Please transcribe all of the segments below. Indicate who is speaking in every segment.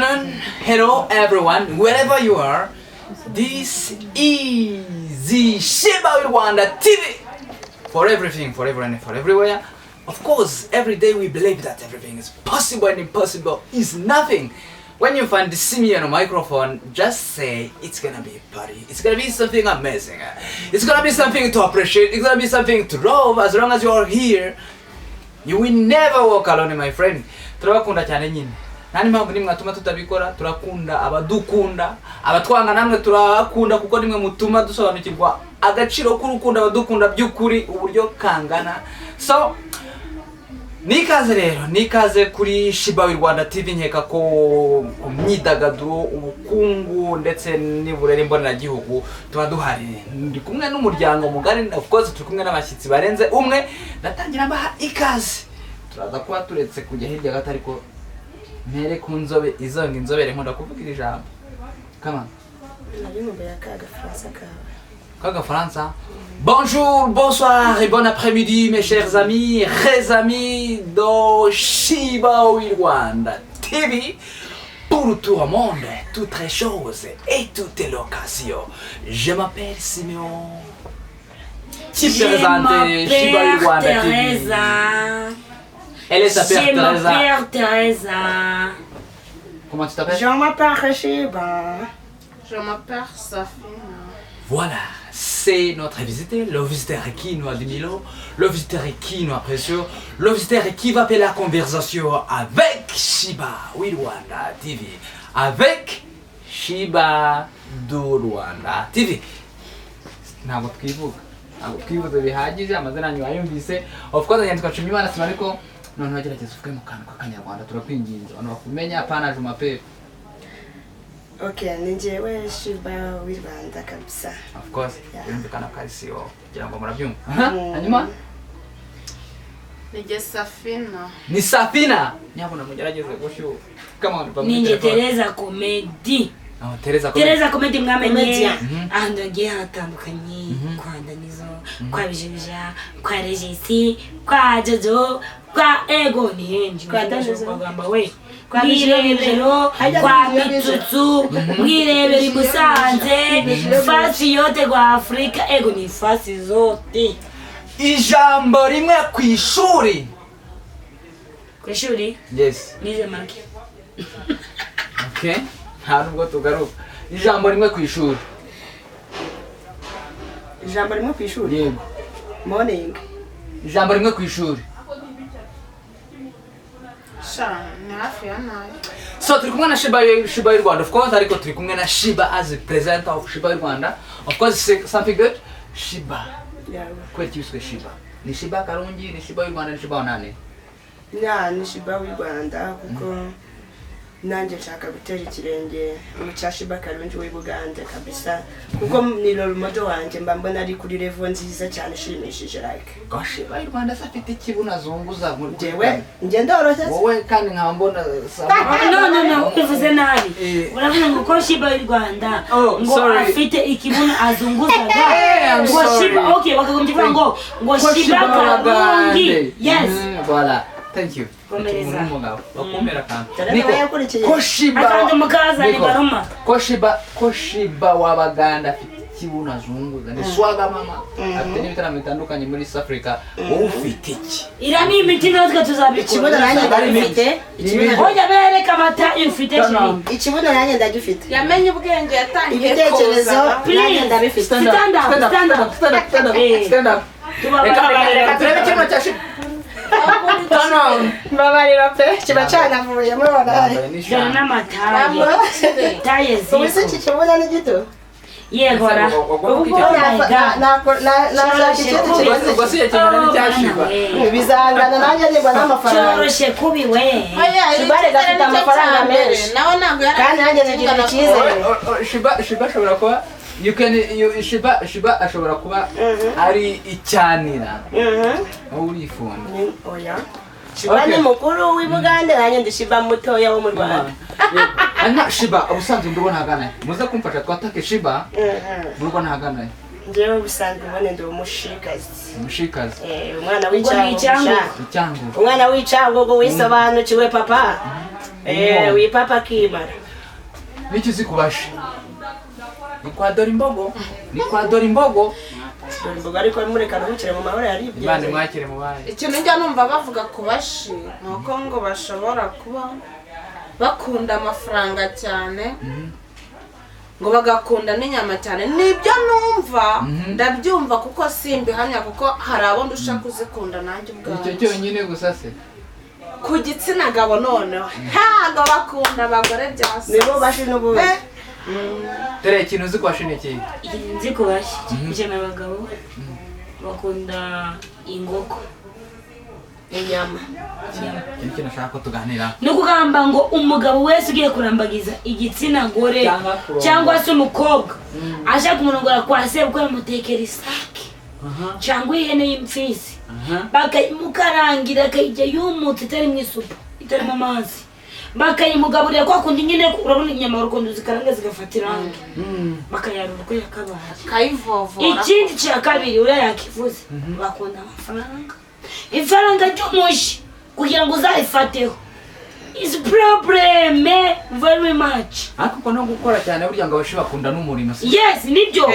Speaker 1: afternoon, hello everyone, wherever you are. This is the Shiba Rwanda TV. For everything, for everyone, for everywhere. Of course, every day we believe that everything is possible and impossible is nothing. When you find the see on a microphone, just say it's gonna be a party. It's gonna be something amazing. It's gonna be something to appreciate. It's gonna be something to love. As long as you are here, you will never walk alone, my friend. Turabakunda cyane nyine. Nani mpamvu nimwe atuma tutabikora, turakunda abadukunda, abatwanga namwe turakunda kuko nimwe mutuma dusobanukirwa agaciro k'urukundo abadukunda by'ukuri uburyo kangana. So nikaze rero, nikaze kuri Shiba Rwanda TV, nkeka ko imyidagaduro, ubukungu ndetse n'uburere mbonera gihugu tuba duhari. Ndi kumwe n'umuryango mugari, of course turi kumwe n'abashyitsi barenze umwe. Ndatangira mbaha ikaze. Turaza kuba turetse kujya hirya gato ariko mpere ku nzobe izonga inzobere nkunda kuvuga iri jambo. Kama Kaga França. Bonjour, bonsoir et bon après-midi mes chers amis, amis de Shiba Rwanda TV. Pour tout le monde, toutes les choses et toutes les occasions. Je m'appelle Simeon.
Speaker 2: Je m'appelle Teresa.
Speaker 1: Elle est sa père Teresa.
Speaker 2: Je m'appelle Teresa.
Speaker 1: Comment tu t'appelles?
Speaker 2: Je m'appelle Shiba.
Speaker 3: Je m'appelle Safina.
Speaker 1: Voilà, c'est notre visité, le visiteur qui nous a dit Milo, le visiteur qui nous apprécie, le visiteur qui va faire la conversation avec Shiba Rwanda TV, avec Shiba Rwanda TV. Ntabwo twibuze bihagije, amazina yanyu ayumvise. Of course nyandika cumi Imana sima ariko none wagerageza uvuge mu kantu k'Akanyarwanda turakwinginze. Abantu bakumenya apana jumape.
Speaker 2: Okay, ninjewe Shiba Rwanda kabisa.
Speaker 1: Of course, yumvikana kalisiyo kugira ngo murabyumva. Hanyuma
Speaker 3: Nije Safina.
Speaker 1: ni Safina. Nyabona mugerageze gushyuha. Come on, bamwe.
Speaker 4: Ninje Teresa Comedy.
Speaker 1: Oh, Teresa
Speaker 4: Comedy mwamenye ahantu hagiye hatandukanye, kwa Danizo, kwa Bijibija, kwa Regisi, kwa Jojo, kwa Ego ni henji.
Speaker 2: Kwa Danizo
Speaker 4: bagamba we. Kwa Bijibiro, kwa Mitsutsu, mwirebera Musanze, fasi yote kwa Afrika, Ego ni fasi zote.
Speaker 1: Ijambo rimwe ku ishuri.
Speaker 4: Ku ishuri?
Speaker 1: Yes.
Speaker 4: Nize make.
Speaker 1: Okay. Ntabwo tugaruka. Ijambo rimwe ku ishuri.
Speaker 2: Ijambo rimwe ku ishuri?
Speaker 1: Yego.
Speaker 2: Morning.
Speaker 1: Ijambo rimwe ku ishuri.
Speaker 3: Ni hafi ya nayo.
Speaker 1: So turi kumwe na Shiba Rwanda, of course, ariko turi kumwe na Shiba as a presenter of Shiba Rwanda. Of course, something good. Shiba.
Speaker 2: Yeah.
Speaker 1: Kweli yiswe Shiba. Ni Shiba Karungi, ni Shiba Rwanda, ni Shiba wanane.
Speaker 2: Ni Shiba Rwanda kuko nanjye nshaka gutera ikirenge mu cya Shiba Karungi w'i Bugande kabisa kuko ni role model wanjye mba mbona ari kuri level nziza cyane ishimishije like.
Speaker 1: Go Shiba Rwanda afite ikibuno azunguza muri
Speaker 2: jewe nge ndoroshye.
Speaker 1: wowe kandi nkambona
Speaker 4: No, uvuze nabi. Uravuga ngo ko Shiba Rwanda ngo afite ikibuno azunguzaga. Ngo Shiba, okay, bakagombye ngo Shiba Karungi. Yes.
Speaker 1: Voilà. Thank you.
Speaker 4: Komereza.
Speaker 1: Bakumera kantu.
Speaker 2: Ko
Speaker 1: Shiba.
Speaker 4: Akandi mukaza ni baruma.
Speaker 1: Ko Shiba w'Abaganda afite ikibuno azunguza. Ni swaga mama. Afite n'ibitaramo bitandukanye muri South Africa. Wowe ufite iki?
Speaker 4: Ira ni imiti natwe tuzabikora.
Speaker 2: Ikibuno nanjye ndagifite.
Speaker 4: Hoja bereka amata ufite cyane.
Speaker 2: Ikibuno nanjye ndagifite.
Speaker 3: Yamenye ubwenge yatangiye
Speaker 2: ibitekerezo nanjye ndabifite.
Speaker 4: Stand up.
Speaker 1: Reka turebe ikibuno cya Shiba.
Speaker 2: Mbabarira pe kiba cyanavuye mubona.
Speaker 4: Jana n'amataye. Taye ziko.
Speaker 2: Ubise iki kibuno ni gito?
Speaker 4: Yegora.
Speaker 2: Bizangana nanjye nibona n'amafaranga.
Speaker 4: Cyoroshye kubi we.
Speaker 2: Shibare gafite amafaranga menshi.
Speaker 3: Nawe ntabwo
Speaker 2: Kandi nanjye nagira icyizere.
Speaker 1: Shiba ashobora kuba Shiba ashobora kuba ari icyanira. Wowe urifunda.
Speaker 2: Oya. Shiba ni mukuru w'i Bugande nanjye ndi Shiba mutoya wo mu Rwanda.
Speaker 1: Shiba ubusanzwe ndubona hagana. Muze kumfasha twatake Shiba. Ndubona hagana.
Speaker 2: Njyewe ubusanzwe mbone ndi umushikazi.
Speaker 1: Umushikazi.
Speaker 2: Umwana w'icyango.
Speaker 1: Icyango.
Speaker 2: Umwana w'icyango wisobanukiwe papa. wipapa kimara.
Speaker 1: Niki uzi kubashi? Ni kwa dora imbogo. Ni kwa dora imbogo.
Speaker 2: Dora imbogo ariko mureka ruhukire mu mahoro yaribye.
Speaker 1: Imana mwakire mu baye.
Speaker 3: Ikintu njya numva bavuga kubashi nuko ngo bashobora kuba bakunda amafaranga cyane ngo bagakunda n'inyama cyane. Nibyo numva ndabyumva kuko simbihamya kuko hari abo ndusha kuzikunda nanjye ubwanjye.
Speaker 1: Icyo cyonyine gusa se
Speaker 3: ku gitsina gabo noneho ntago bakunda abagore byose
Speaker 2: nibo bashi n'ubundi.
Speaker 1: Tere ikintu uzi kubashi ni iki?
Speaker 4: nzi kubashi cyane abagabo bakunda ingoko
Speaker 2: inyama.
Speaker 1: Ikintu nashaka ko tuganira.
Speaker 4: No kugamba ngo umugabo wese ugiye kurambagiza igitsina gore cyangwa se umukobwa aje kumunongora kwa se uko yamutekera isake cyangwa ihene y'imfisi bakayimukarangira akayijya yumutse itari mu isupu itari mu mazi bakayimugaburira kwa kundi nyine urabona inyama urukundo zikaranga zigafata irangi bakayarura uko yakabaye
Speaker 3: kayivovora.
Speaker 4: ikindi cya kabiri urayakivuze bakunda amafaranga ifaranga ry'umushi kugira ngo uzayifateho is problem very much.
Speaker 1: Ariko no gukora cyane burya ngo abashi bakunda n'umurimo.
Speaker 4: Yes, nibyo.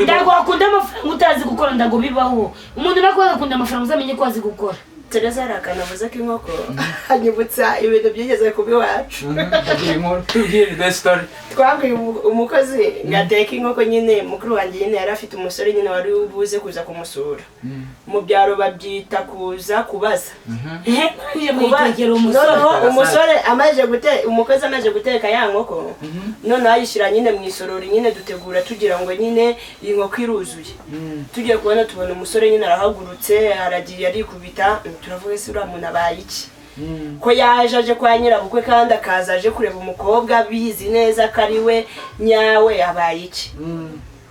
Speaker 4: Ndago akunda amafaranga utazi gukora ndago bibaho. Umuntu nakwaga akunda amafaranga uzamenye ko azi gukora.
Speaker 2: Tereza arakanavuze ko inkoko anyibutsa ibintu byigeze kubi wacu.
Speaker 1: Tubwire the story.
Speaker 2: Twabwiye umukozi ngateka inkoko nyine mukuru wanjye nyine yari afite umusore nyine wari ubuze kuza kumusura. Mu byaro babyita kuza kubaza. Umusore amaje guteka umukozi amaje guteka ya nkoko none ayishira nyine mu isorori nyine dutegura tugira ngo nyine inkoko iruzuye. Tugiye kubona tubona umusore nyine arahagurutse aragiye ari kubita turavuga se uriya muntu abaye iki ko yaje kwa nyirabukwe kandi akaza aje kureba umukobwa bizi neza ko ari we nyawe abaye iki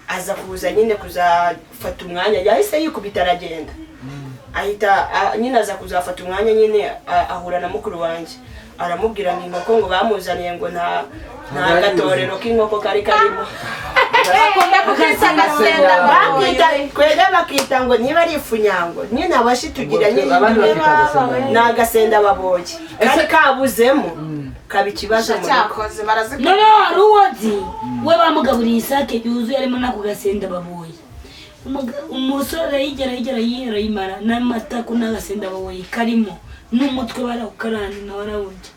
Speaker 2: aza kuza nyine kuzafata umwanya yahise yikubita aragenda ahita nyine aza kuzafata umwanya nyine ahura na mukuru wanjye aramubwira ngo inkoko ngo bamuzaniye ngo nta gatorero k'inkoko kari karimo
Speaker 3: bakunda kukisa gasenda
Speaker 2: bakita kwega bakita ngo niba ari ifunyango nyine abashitugira nyine na gasenda baboye kari kabuzemo kaba ikibazo mu
Speaker 3: cyakoze barazikora
Speaker 4: no ruwazi we bamugaburiye isake yuzuye arimo nako gasenda baboye umusore yigera yimara n'amatako n'agasenda baboye karimo n'umutwe barawukarana na warawurya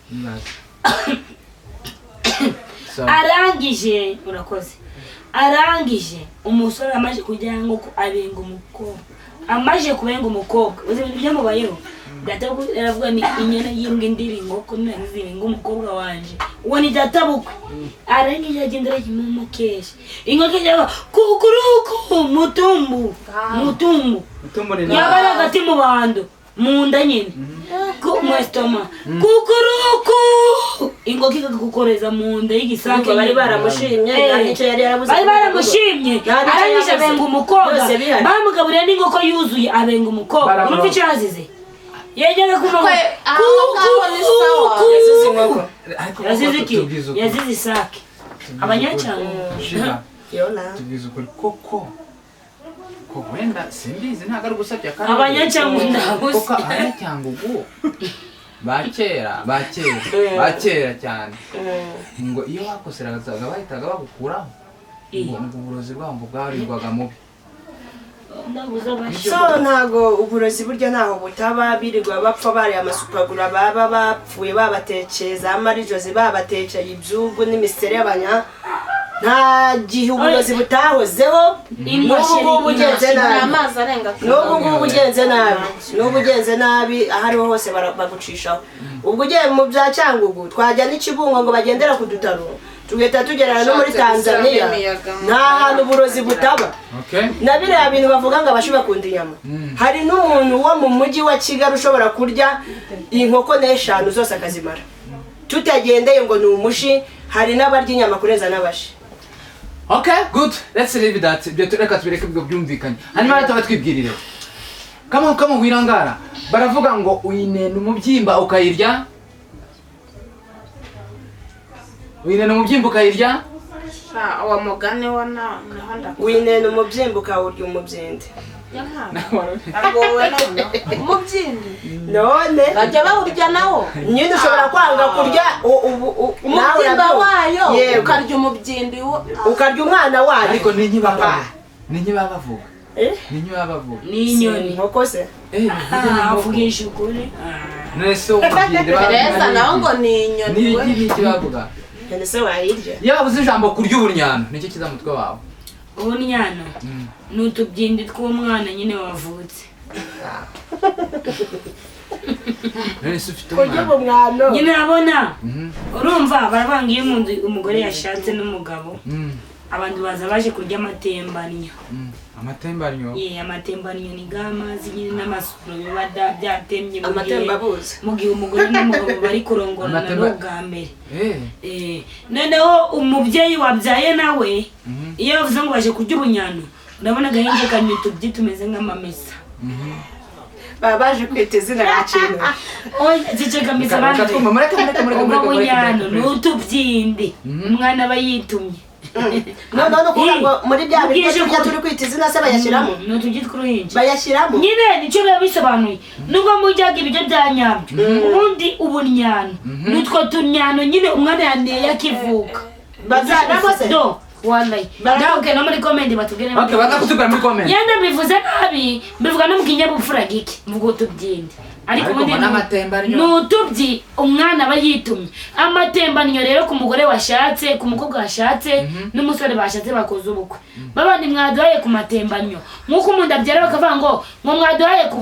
Speaker 4: arangije urakoze arangije umusore amaje kujya ngo abenga umukobwa amaje kubenga umukobwa uzi ibintu byamubayeho gatabu aravuga ni inyana y'imbwa indiringo ko nziringa umukobwa wanje uwo ni databukwe arangije agenda arajimumukesha ingoke yaba kukuruku mutumbu
Speaker 1: ni
Speaker 4: yabara gati mu bando munda nyine ku mwestoma kukuruku ingoke kagukoreza munda y'igisake
Speaker 2: bari baramushimye nicyo yari yarabuze
Speaker 4: bari baramushimye arangije abenga umukobwa bamugaburiye n'ingoko yuzuye abenga umukobwa urumva icyo yazize yegera kuva yazize isake abanyacyangwa
Speaker 1: tubizi ukuri koko wenda simbizi ntabwo ari gusabya kandi
Speaker 4: abanyacyangwa ndabuze
Speaker 1: koko abanyacyangwa ubu bakera cyane ngo iyo bakoseraga bahitaga bagukuraho ngo uburozi bwabo bwarirwaga mubi
Speaker 2: so ntago uburozi burya ntaho butaba birirwa bapfa bari amasupagura baba bapfuye babatekeza amarijozi babatekeye ibyugu n'imiserebanya nta gihe uburozi butahozeho n'ubu ugenze nabi ahariho hose bagucishaho ubwo ugiye mu bya Cyangugu twajya n'ikibungo ngo bagendera ku dutaro tugahita tugerana no muri Tanzania nta hantu uburozi butaba na biriya bintu bavuga ngo abashi bakunda inyama hari n'umuntu wo mu mujyi wa Kigali ushobora kurya inkoko n'eshanu zose akazimara tutagendeye ngo ni umushi hari n'abarya inyama kurenza n'abashi.
Speaker 1: Okay, good. Let's leave that. Reka tubireke bwo byumvikanye. Hanyuma nataka twibwirire. Kama wirangara. Baravuga ngo uyinena umubyimba ukayirya. Uyinena umubyimba ukayirya?
Speaker 3: wa mugane wa na handa.
Speaker 2: Uyinena umubyimba ukawurya umubyende.
Speaker 3: agowe noneho umubyindi
Speaker 2: none
Speaker 3: bajya bawurya nawo
Speaker 2: nyine ushobora kwanga kurya
Speaker 3: umubyimba wayo ukarya umubyindi
Speaker 2: ukarya umwana wayo
Speaker 1: ariko ni nkibaba bavuga ni nkibaba bavuga
Speaker 4: ni inyoni
Speaker 2: inkoko se
Speaker 4: avugisha ukuri
Speaker 1: nese umubyindi
Speaker 3: reza nawo ngo ni inyoni
Speaker 1: ni iki bavuga
Speaker 2: nese wayirya
Speaker 1: iyo bavuze ijambo kurya uburyano nicyo kiza mutwe wawe
Speaker 4: ubunyana ni utubyindi tw'umwana nyine wavutse
Speaker 1: nese ufite
Speaker 2: kurya
Speaker 1: umwana
Speaker 2: umwano
Speaker 4: nyine urabona urumva baravanga iyo umugore yashatse n'umugabo abantu baza baje kurya amatembanyo
Speaker 1: amatembanyo
Speaker 4: amatembanyo ni gamazi nyine n'amasuro biba byatemye
Speaker 2: amatembabuzi
Speaker 4: mu gihe umugore n'umugabo bari kurongorana n'ubwa mbere noneho umubyeyi wabyaye nawe iyo bavuze ngo baje kurya ubunyano urabona agahinge kanywa utubyi tumeze nk'amamesa
Speaker 2: baba baje kwita izina yakintu
Speaker 4: zicegamiza abandi ubwo bunyano ni utubyindi umwana aba yitumye
Speaker 2: none ukuvuga ngo muri bya biryo turya turi kwita izina se bayashyiramo
Speaker 4: ni utubyi tw'uruhinja
Speaker 2: bayashyiramo
Speaker 4: nyine nicyo biba bisobanuye nubwo mujyaga ibiryo bya nyabyo ubundi ubunyano ni utwo tunyano nyine umwana yaneye akivuka
Speaker 2: bazashyiramo se
Speaker 4: wallahi ndabwe no muri comment batubwire
Speaker 1: baza kutubwira muri comment
Speaker 4: yenda bivuze nabi bivuga no mu kinyabupfura gike mvuga utubyindi ariko ubundi ni utubyi umwana aba yitumye amatembanyo rero ku mugore washatse ku mukobwa washatse n'umusore bashatse bakoze ubukwe babandi mwaduhaye ku matembanyo nk'uko umuntu abyara bakavuga ngo mwaduhaye ku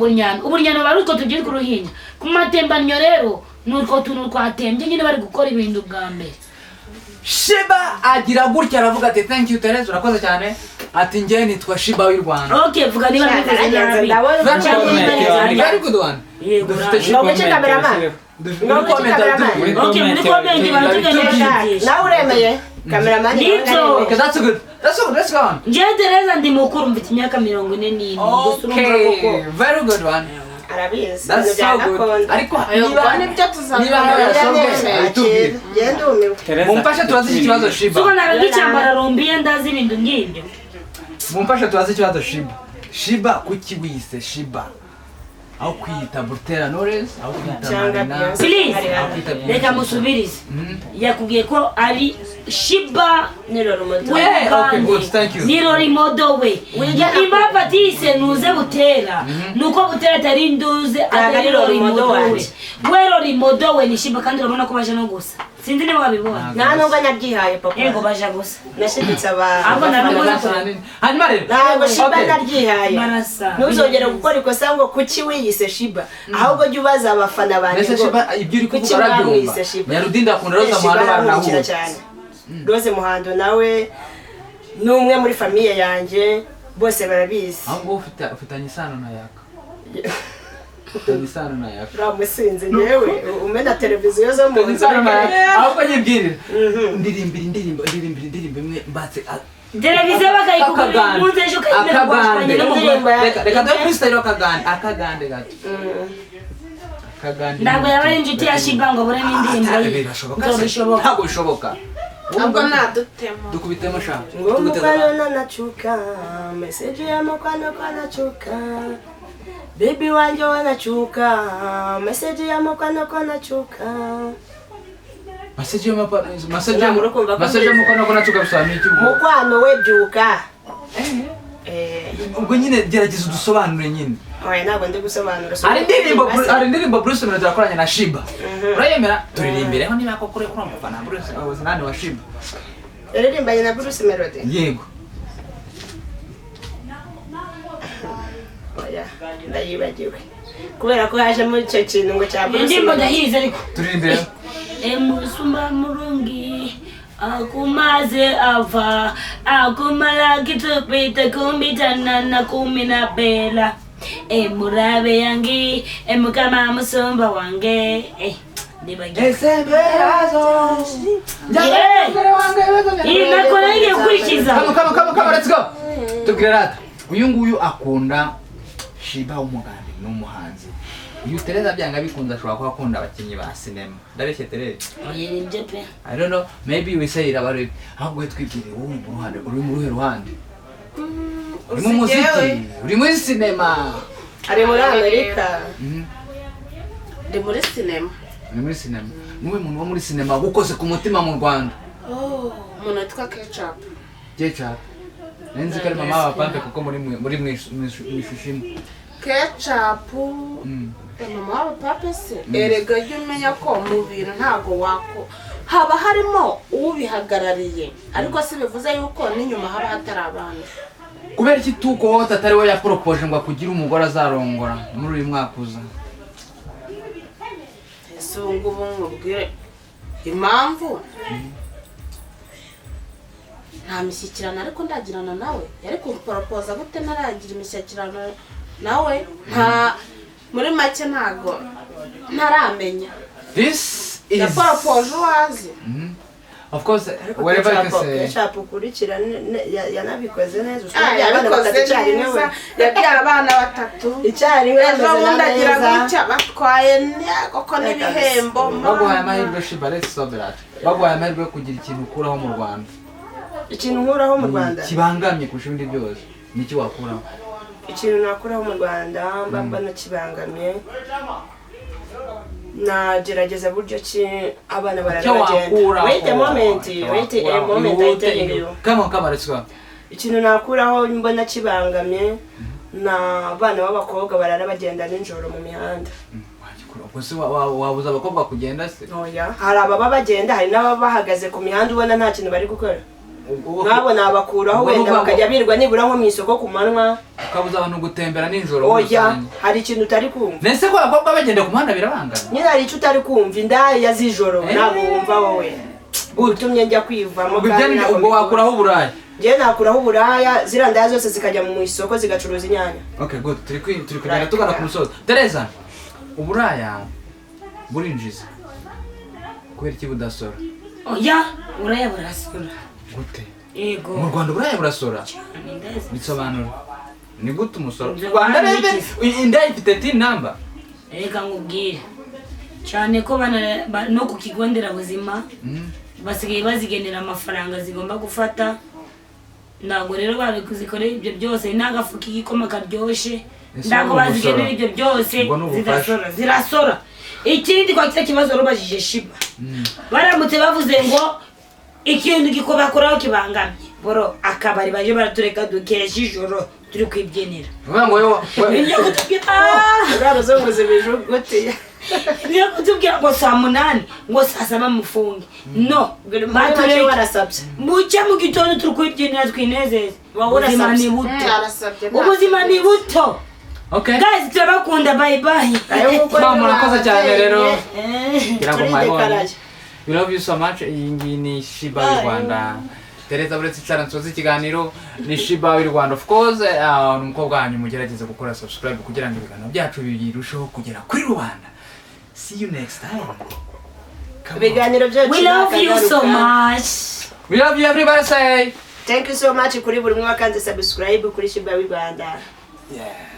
Speaker 4: uburyano bari utwo tubyiri ku ruhinya ku matembanyo rero ni utwo tuntu twatembye nyine bari gukora ibintu bwa mbere
Speaker 1: Shiba agira gutya aravuga ati thank you Tereza urakoze cyane ati njye nitwa Shiba w'u Rwanda
Speaker 4: vuga niba bivuze nabi
Speaker 1: very good one
Speaker 2: dufite Shiba muri cameraman
Speaker 1: muri
Speaker 4: comment baratugana
Speaker 2: nawe uremeye cameraman
Speaker 1: okay that's good let's go on
Speaker 4: njye Tereza ndi mukuru mfite imyaka 44
Speaker 1: okay very good one
Speaker 2: arabizi
Speaker 1: that's so good ariko
Speaker 3: nibyo
Speaker 1: tuzabona mumfashe tubaze iki kibazo Shiba
Speaker 4: suko naragicyambara rombiye ndazi ibintu ngibyo
Speaker 1: mumfashe tubaze ikibazo Shiba kuki wise Shiba aho kwita Butera Knowless aho kwita Marina
Speaker 4: please reka musubirize yakubwiye ko ari Shiba Nirori Modowe impamvu atise nuze Butera nuko Butera atari nduze atari Nirori Modowe we Nirori Modowe ni Shiba kandi urabona ko baje no gusa sinzi niba wabibona
Speaker 2: nta nubwo nabyihaye papa
Speaker 4: yego baje gusa
Speaker 2: nashiditse abantu
Speaker 4: abo
Speaker 1: hanyuma rero
Speaker 2: ntabwo Shiba naryihaye ntuzongere gukora ikosa ngo kuki wiyise Shiba ahubwo jya ubaza abafana banjye ngo
Speaker 1: Shiba ibyo uri kuvuga arabyumva Nyarudinda akunda Rose Muhando
Speaker 2: nawe cyane Rose Muhando nawe ni umwe muri famiye yanjye bose barabizi
Speaker 1: ahubwo ufitanye isano na Yaka ufitanye isano na Yaka
Speaker 2: ramusinze nyewe umena televiziyo zo mu nzu
Speaker 1: ahubwo nyibwirira ndirimbira imwe mbatse
Speaker 4: televiziyo bakayikugurira munsi ejo kayimera kwashwanye n'umugore
Speaker 1: reka dore freestyle akagande gato
Speaker 4: ntabwo yaba ari inshuti ya Shiba ngo abure n'indirimbo ye
Speaker 1: ntabwo bishoboka
Speaker 3: ntabwo nadutemo
Speaker 1: dukubitemo sha
Speaker 2: ngo mukwano nanachuka message ya mukwano kwanachuka baby wanje wanachuka message ya mukwano kwanachuka
Speaker 1: message ya mukwano kwanachuka bisobanuye iki
Speaker 2: mukwano we byuka
Speaker 1: ubwo nyine gerageza udusobanure nyine
Speaker 2: oya ntabwo ndi gusobanura
Speaker 1: hari indirimbo Bruce Melody yakoranye na Shiba urayemera turirimbireho niba koko uri kumufana Bruce nani wa Shiba
Speaker 2: yaririmbanye na Bruce Melody
Speaker 1: yego
Speaker 2: oya ndayibagiwe kubera ko haje muri icyo kintu ngo cya Bruce
Speaker 4: indirimbo ndahize ariko
Speaker 1: turirimbireho
Speaker 4: emusumba murungi akumaze ava akumala kitupita kumbitana na kumina bela murabe yangi mukama musumba wange nakorege ukurikiza
Speaker 1: kama let's go tugirata uyu nguyu akunda Shiba w'umugande n'umuhanzi uyu Tereza byanga bikunze ashobora kuba akunda abakinnyi ba cinema ndabeshye Tereza
Speaker 4: nibyo pe
Speaker 1: I don't know maybe we say about it ahubwo twibwire wowe mu ruhande uri mu ruhe ruhande uri mu muziki uri muri sinema
Speaker 2: ari muri Amerika
Speaker 3: ndi muri sinema
Speaker 1: uri muri sinema niwe muntu wo muri sinema gukoze ku mutima mu Rwanda
Speaker 3: umuntu witwa Ketchup
Speaker 1: nenzi ko ari mama wa Pampe kuko muri mwishusho imwe
Speaker 3: Ketchup mama wa Pampe se erega jya umenya ko mu bintu ntago wako haba harimo ubihagarariye ariko si bivuze yuko n'inyuma haba hatari abandi
Speaker 1: kubera iki tuko wote atari we yapropose ngo akugira umugore azarongora muri uyu mwaka uza
Speaker 3: ese ubu mubwire impamvu nta mishyikirano ariko ndagirana nawe yari kumporopoza gute ntaragira imishyikirano nawe nta muri make ntago ntaramenya
Speaker 1: this is
Speaker 3: yaporopoje uwazi
Speaker 1: of course wherever you can say
Speaker 2: Ketchup ukurikira yanabikoze neza
Speaker 3: yabyaye abana batatu
Speaker 2: icyarimwe
Speaker 3: ejo bundi agira gutya batwaye koko n'ibihembo
Speaker 1: baguhaye amahirwe Shiba let's stop that baguhaye amahirwe yo kugira ikintu ukuraho mu Rwanda
Speaker 2: ikintu nkuraho mu Rwanda
Speaker 1: kibangamye kurusha ibindi byose niki wakuraho
Speaker 2: ikintu nakuraho mu Rwanda mba nakibangamye nagerageza buryo ki abana bararagenda wait a moment I tell you
Speaker 1: come on let's go
Speaker 2: ikintu nakuraho mbona kibangamye na abana b'abakobwa barara bagenda nijoro mu mihanda
Speaker 1: gusa wabuza abakobwa kugenda se
Speaker 2: oya hari ababa bagenda hari n'ababa bahagaze ku mihanda ubona nta kintu bari gukora nk'abo nabakuraho wenda bakajya birwa nibura nko mu isoko ku manywa
Speaker 1: ukabuza abantu gutembera nijoro
Speaker 2: oya hari ikintu utari kumva
Speaker 1: nese ko abakobwa bagenda ku muhanda birabangana
Speaker 2: nyine hari icyo utari kumva indaya z'ijoro ntabwo wumva wowe gutumye njya kwivamo
Speaker 1: ubwo wakuraho uburaya
Speaker 2: njyewe nakuraho uburaya ziriya ndaya zose zikajya mu isoko zigacuruza inyanya
Speaker 1: okay good turi kugenda tugana ku musozo Teresa uburaya burinjiza kubera iki budasora
Speaker 4: oya uburaya burasora
Speaker 1: gute
Speaker 4: yego
Speaker 1: mu Rwanda uburaya burasora bisobanura ni gute umusoro
Speaker 4: Ibyo
Speaker 1: Rwanda
Speaker 4: bana
Speaker 1: rebe indaya ifite tin number
Speaker 4: reka ngubwire cyane ko no ku kigo nderabuzima basigaye bazigenera amafaranga zigomba gufata ntabwo rero babikuzikorera ibyo byose n'agafu k'igikoma karyoshye ntabwo bazigenera ibyo byose zirasora ikindi kwa kisa kibazo rubajije Shiba baramutse bavuze ngo ikintu gikobakoraho kibangamye boro akabari baje baratureka dukesha ijoro turi kwibyinira
Speaker 1: ngo yo
Speaker 4: njya kutubwira
Speaker 2: urarozongoze bijugote
Speaker 4: njya kutubwira ngo saa 8 ngo saa 7 mufunge no
Speaker 2: batureke warasabye
Speaker 4: mucye mu gitondo turi kwibyinira twinezeze ubuzima ni buto
Speaker 3: arasabye
Speaker 4: ubuzima ni buto
Speaker 1: okay
Speaker 4: guys turabakunda bye bye
Speaker 1: murakoze cyane rero
Speaker 2: turindekaraye
Speaker 1: we love you so much iyi ngiyi ni Shiba y'u Rwanda Teresa buretse cyane nsoza ikiganiro ni Shiba y'u Rwanda of course umukobwa wanyu mugerageze gukora subscribe kugira ngo ibiganiro byacu birusheho kugera kuri rubanda see you next time
Speaker 2: ibiganiro byacu
Speaker 4: we love you so much
Speaker 1: we love you everybody say
Speaker 2: thank you so much kuri buri umwe wakanze subscribe kuri Shiba y'u Rwanda
Speaker 1: yeah